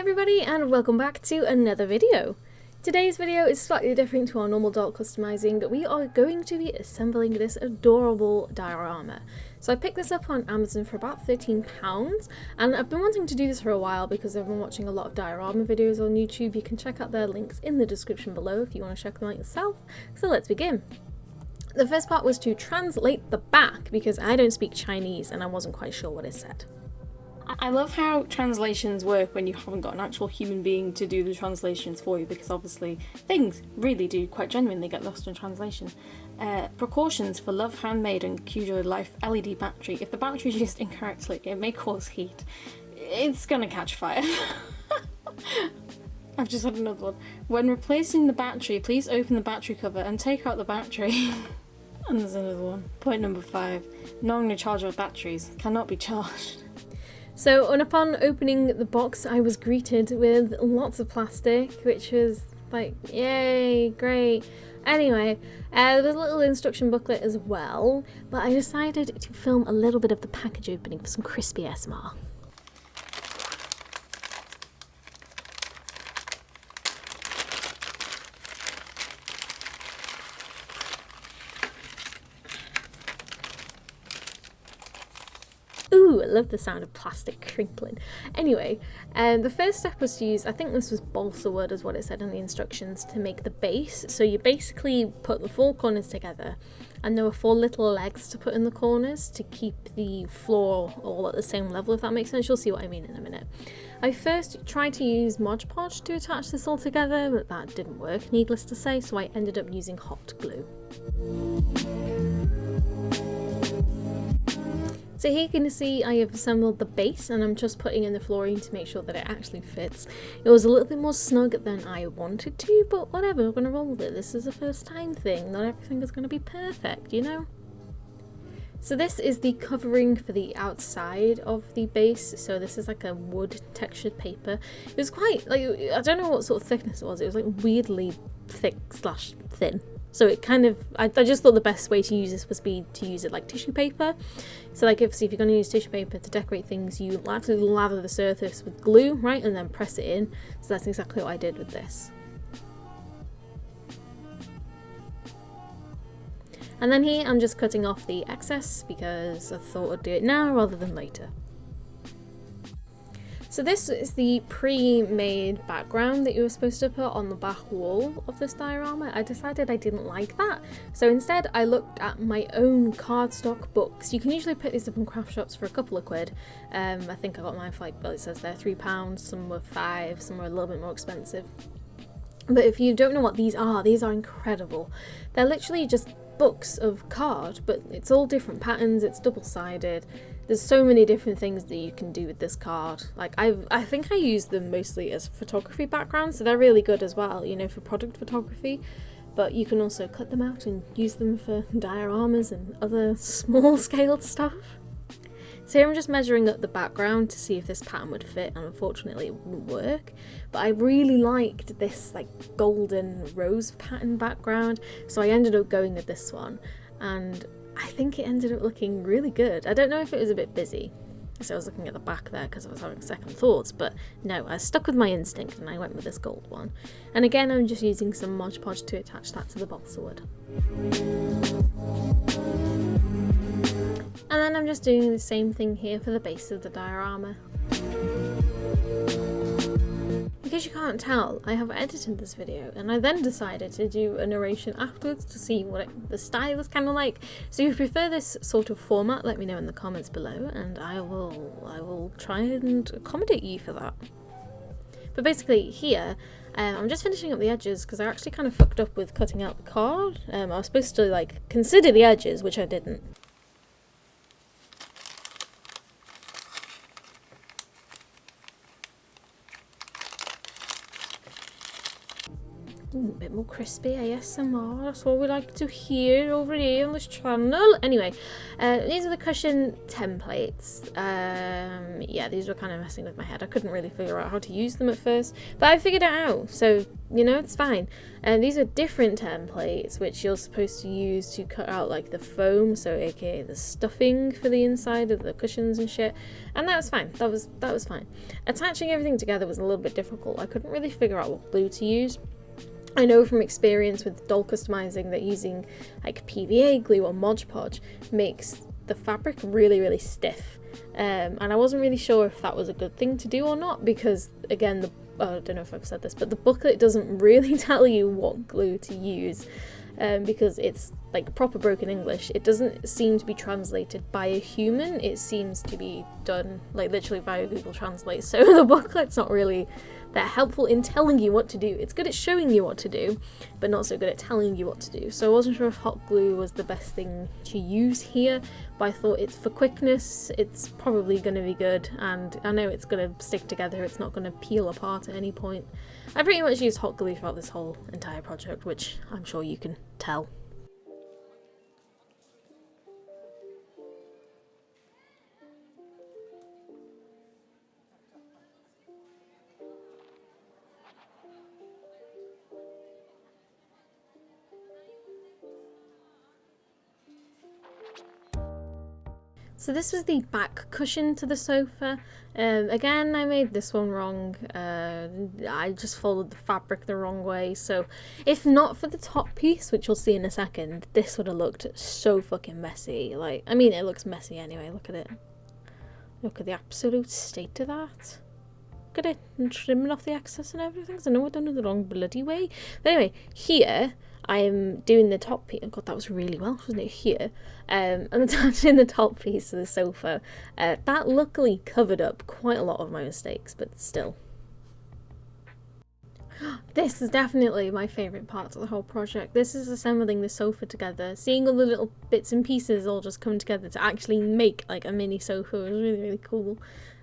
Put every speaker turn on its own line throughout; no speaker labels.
everybody, and welcome back to another video. Today's video is slightly different to our normal doll customizing. We are going to be assembling this adorable diorama. So I picked this up on Amazon for about £13, and I've been wanting to do this for a while because I've been watching a lot of diorama videos on YouTube. You can check out their links in the description below if you want to check them out yourself. So let's begin. The first part was to translate the back because I don't speak Chinese and I wasn't quite sure what it said.
I love how translations work when you haven't got an actual human being to do the translations for you, because obviously things really do quite genuinely get lost in translation. Precautions for Love Handmade and Cujo Life LED battery. If the battery is used incorrectly, it may cause heat. It's gonna catch fire. I've just had another one. When replacing the battery, please open the battery cover and take out the battery. And there's another one. Point number 5. Non-rechargeable batteries cannot be charged.
So upon opening the box, I was greeted with lots of plastic, which was like, yay, great. Anyway, there was a little instruction booklet as well, but I decided to film a little bit of the package opening for some crispy ASMR. Ooh, I love the sound of plastic crinkling. Anyway, the first step was to use, I think this was balsa wood is what it said in the instructions, to make the base. So you basically put the 4 corners together, and there were 4 little legs to put in the corners to keep the floor all at the same level, if that makes sense. You'll see what I mean in a minute. I first tried to use Modge Podge to attach this all together, but that didn't work, needless to say, so I ended up using hot glue. So here you can see I have assembled the base, and I'm just putting in the flooring to make sure that it actually fits. It was a little bit more snug than I wanted to, but whatever, we're going to roll with it. This is a first time thing, not everything is going to be perfect, you know? So this is the covering for the outside of the base, so this is like a wood textured paper. It was quite, like, I don't know what sort of thickness it was like weirdly thick slash thin. So it kind of, I just thought the best way to use this was to use it like tissue paper. So like if you're going to use tissue paper to decorate things, you actually lather the surface with glue, right, and then press it in. So that's exactly what I did with this. And then here I'm just cutting off the excess because I thought I'd do it now rather than later. So this is the pre-made background that you were supposed to put on the back wall of this diorama. I decided I didn't like that, so instead I looked at my own cardstock books. You can usually pick these up in craft shops for a couple of quid. I think I got mine for like, well, it says they're £3, some were 5, some were a little bit more expensive. But if you don't know what these are incredible. They're literally just books of card, but it's all different patterns, it's double-sided. There's so many different things that you can do with this card. Like I think I use them mostly as photography backgrounds, so they're really good as well, you know, for product photography. But you can also cut them out and use them for dioramas and other small-scale stuff. So here I'm just measuring up the background to see if this pattern would fit, and unfortunately it wouldn't work. But I really liked this like golden rose pattern background, so I ended up going with this one, and I think it ended up looking really good. I don't know if it was a bit busy, so I was looking at the back there because I was having second thoughts, but no, I stuck with my instinct and I went with this gold one. And again, I'm just using some Modge Podge to attach that to the balsa wood. And then I'm just doing the same thing here for the base of the diorama. In case you can't tell, I have edited this video, and I then decided to do a narration afterwards to see what the style is kind of like. So if you prefer this sort of format, let me know in the comments below, and I will try and accommodate you for that. But basically here, I'm just finishing up the edges because I actually kind of fucked up with cutting out the card. I was supposed to like consider the edges, which I didn't. Ooh, a bit more crispy ASMR. That's what we like to hear over here on this channel. Anyway, these are the cushion templates. Yeah, these were kind of messing with my head. I couldn't really figure out how to use them at first, but I figured it out. So, you know, it's fine. And these are different templates, which you're supposed to use to cut out like the foam, so aka the stuffing for the inside of the cushions and shit. And that was fine. That was fine. Attaching everything together was a little bit difficult. I couldn't really figure out what glue to use. I know from experience with doll customizing that using like PVA glue or Modge Podge makes the fabric really, really stiff. And I wasn't really sure if that was a good thing to do or not, because again, I don't know if I've said this, but the booklet doesn't really tell you what glue to use. Because it's like proper broken English. It doesn't seem to be translated by a human. It seems to be done like literally via Google Translate. So the booklet's not really that helpful in telling you what to do. It's good at showing you what to do, but not so good at telling you what to do. So I wasn't sure if hot glue was the best thing to use here, but I thought it's for quickness, it's probably going to be good, and I know it's going to stick together. It's not going to peel apart at any point. I pretty much used hot glue throughout this whole entire project, which I'm sure you can tell. So this was the back cushion to the sofa. Again, I made this one wrong. I just folded the fabric the wrong way. So if not for the top piece, which you'll see in a second, this would have looked so fucking messy. Like, I mean, it looks messy anyway. Look at it. Look at the absolute state of that. Look at it. I'm trimming off the excess and everything. So I know I've done it the wrong bloody way. But anyway, here I am doing the top piece. Oh god, that was really well, wasn't it? Here, I'm attaching the top piece of the sofa. That luckily covered up quite a lot of my mistakes, but still. This is definitely my favourite part of the whole project. This is assembling the sofa together. Seeing all the little bits and pieces all just come together to actually make like a mini sofa was really, really cool.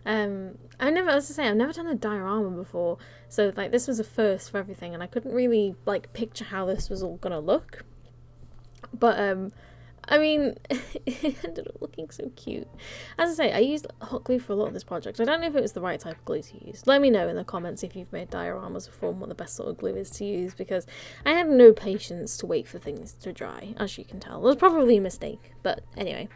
I've never done a diorama before, so like this was a first for everything, and I couldn't really like picture how this was all gonna look. But I mean, it ended up looking so cute. As I say, I used hot glue for a lot of this project. I don't know if it was the right type of glue to use. Let me know in the comments if you've made dioramas before and what the best sort of glue is to use, because I had no patience to wait for things to dry, as you can tell. It was probably a mistake, but anyway.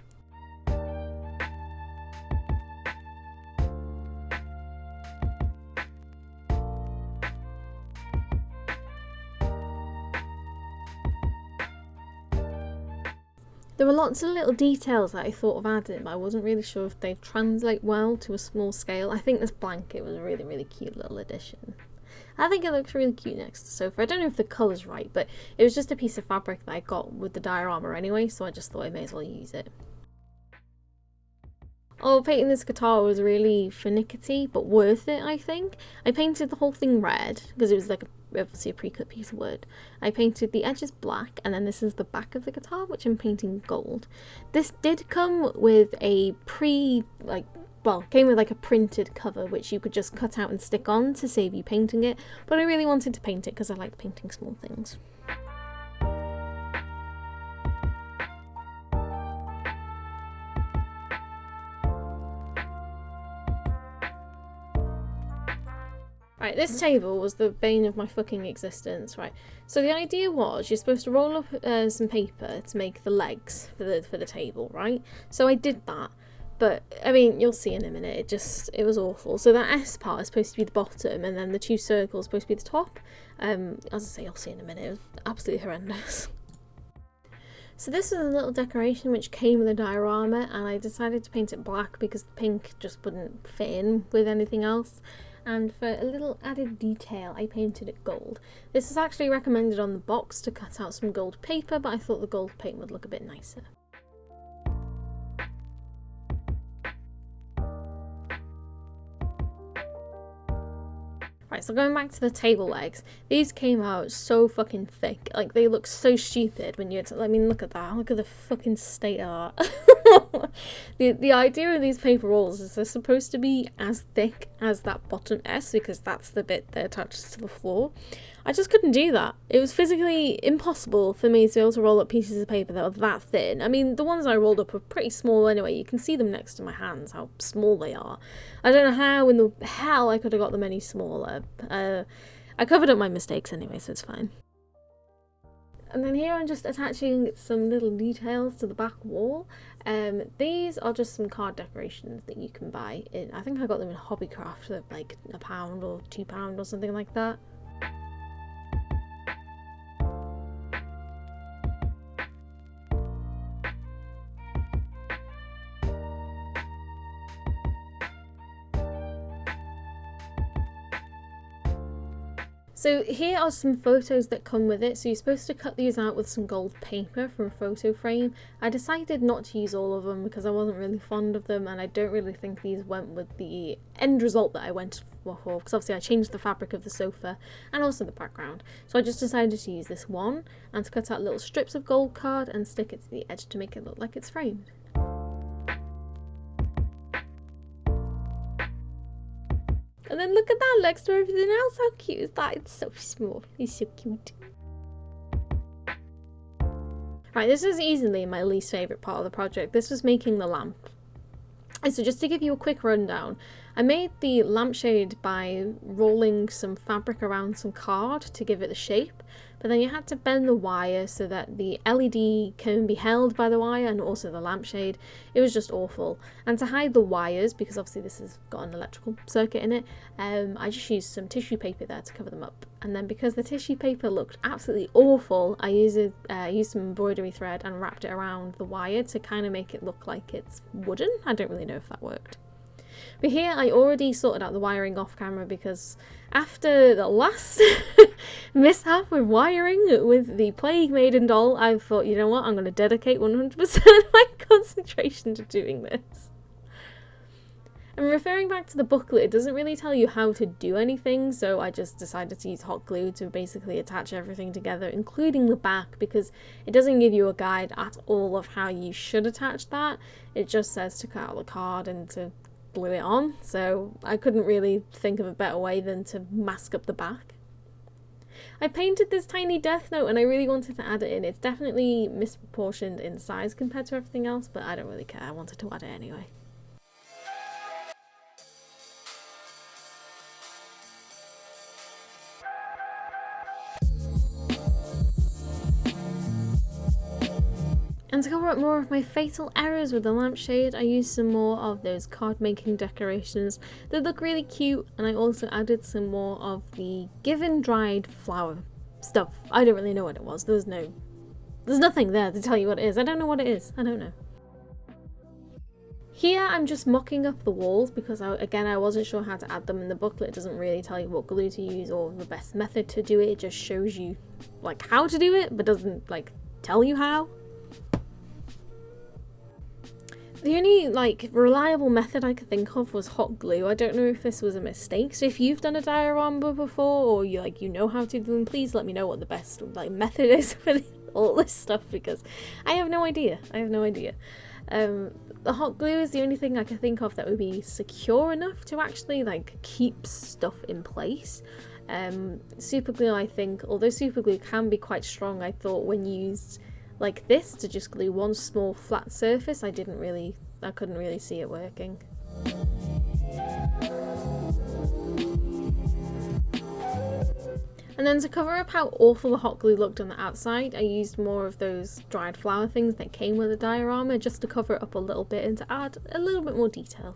There were lots of little details that I thought of adding, but I wasn't really sure if they'd translate well to a small scale. I think this blanket was a really, really cute little addition. I think it looks really cute next to the sofa. I don't know if the colour's right, but it was just a piece of fabric that I got with the diorama anyway, so I just thought I may as well use it. Oh, painting this guitar was really finicky, but worth it, I think. I painted the whole thing red, because it was like obviously a pre-cut piece of wood. I painted the edges black, and then this is the back of the guitar, which I'm painting gold. This did come with a came with like a printed cover, which you could just cut out and stick on to save you painting it, but I really wanted to paint it because I like painting small things. Right, this table was the bane of my fucking existence, right? So the idea was you're supposed to roll up some paper to make the legs for the table, right? So I did that, but I mean, you'll see in a minute, it was awful. So that S part is supposed to be the bottom, and then the two circles are supposed to be the top. As I say, you'll see in a minute, it was absolutely horrendous. So this was a little decoration which came with a diorama, and I decided to paint it black because the pink just wouldn't fit in with anything else. And for a little added detail, I painted it gold. This is actually recommended on the box to cut out some gold paper, but I thought the gold paint would look a bit nicer. Right, so going back to the table legs, these came out so fucking thick. Like, they look so stupid when I mean, look at that. Look at the fucking state of that. The idea of these paper rolls is they're supposed to be as thick as that bottom S, because that's the bit that attaches to the floor. I just couldn't do that. It was physically impossible for me to be able to roll up pieces of paper that were that thin. I mean, the ones I rolled up were pretty small anyway. You can see them next to my hands, how small they are. I don't know how in the hell I could have got them any smaller. I covered up my mistakes anyway, so it's fine. And then here I'm just attaching some little details to the back wall. These are just some card decorations that you can buy in, I think I got them in Hobbycraft for like £1 or £2 or something like that. So here are some photos that come with it. So you're supposed to cut these out with some gold paper from a photo frame. I decided not to use all of them because I wasn't really fond of them, and I don't really think these went with the end result that I went for, because obviously I changed the fabric of the sofa and also the background. So I just decided to use this one and to cut out little strips of gold card and stick it to the edge to make it look like it's framed. And then look at that next to everything else. How cute is that? It's so small. It's so cute. Right, this is easily my least favourite part of the project. This was making the lamp. And so just to give you a quick rundown, I made the lampshade by rolling some fabric around some card to give it the shape, but then you had to bend the wire so that the LED can be held by the wire and also the lampshade. It was just awful. And to hide the wires, because obviously this has got an electrical circuit in it, I just used some tissue paper there to cover them up. And then because the tissue paper looked absolutely awful, I used some embroidery thread and wrapped it around the wire to kind of make it look like it's wooden. I don't really know if that worked. But here I already sorted out the wiring off camera, because after the last mishap with wiring with the Plague Maiden doll, I thought, you know what, I'm going to dedicate 100% of my concentration to doing this. And referring back to the booklet, it doesn't really tell you how to do anything, so I just decided to use hot glue to basically attach everything together, including the back, because it doesn't give you a guide at all of how you should attach that. It just says to cut out the card and to glue it on, so I couldn't really think of a better way than to mask up the back. I painted this tiny death note and I really wanted to add it in. It's definitely misproportioned in size compared to everything else, but I don't really care. I wanted to add it anyway. And to cover up more of my fatal errors with the lampshade, I used some more of those card making decorations that look really cute, and I also added some more of the given dried flower stuff. I don't really know what it was. There's nothing there to tell you what it is. I don't know what it is. I don't know. Here I'm just mocking up the walls because I wasn't sure how to add them. In the booklet it doesn't really tell you what glue to use or the best method to do it. It just shows you like how to do it, but doesn't like tell you how. The only like reliable method I could think of was hot glue. I don't know if this was a mistake. So if you've done a diorama before, or you know how to do them, please let me know what the best like method is for all this stuff, because I have no idea. The hot glue is the only thing I can think of that would be secure enough to actually like keep stuff in place. Super glue, I think, although super glue can be quite strong, I thought when used like this to just glue one small flat surface, I couldn't really see it working. And then to cover up how awful the hot glue looked on the outside, I used more of those dried flower things that came with the diorama just to cover it up a little bit and to add a little bit more detail.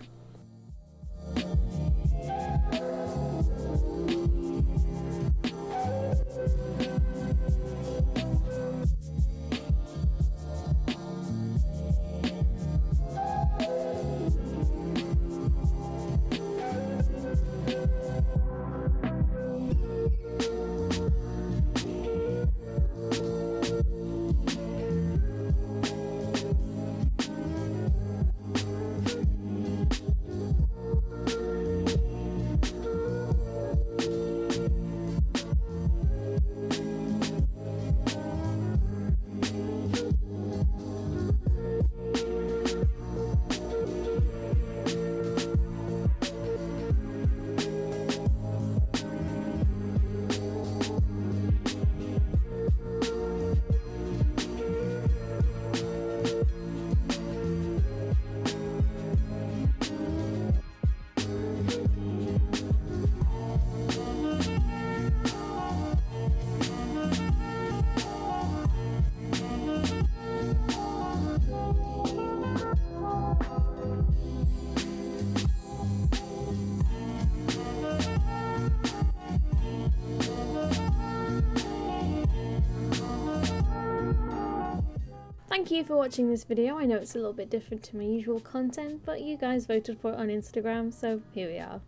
Thank you for watching this video. I know it's a little bit different to my usual content, but you guys voted for it on Instagram, so here we are.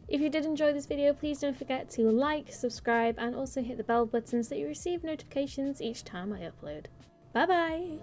If you did enjoy this video, please don't forget to like, subscribe, and also hit the bell button so that you receive notifications each time I upload. Bye bye!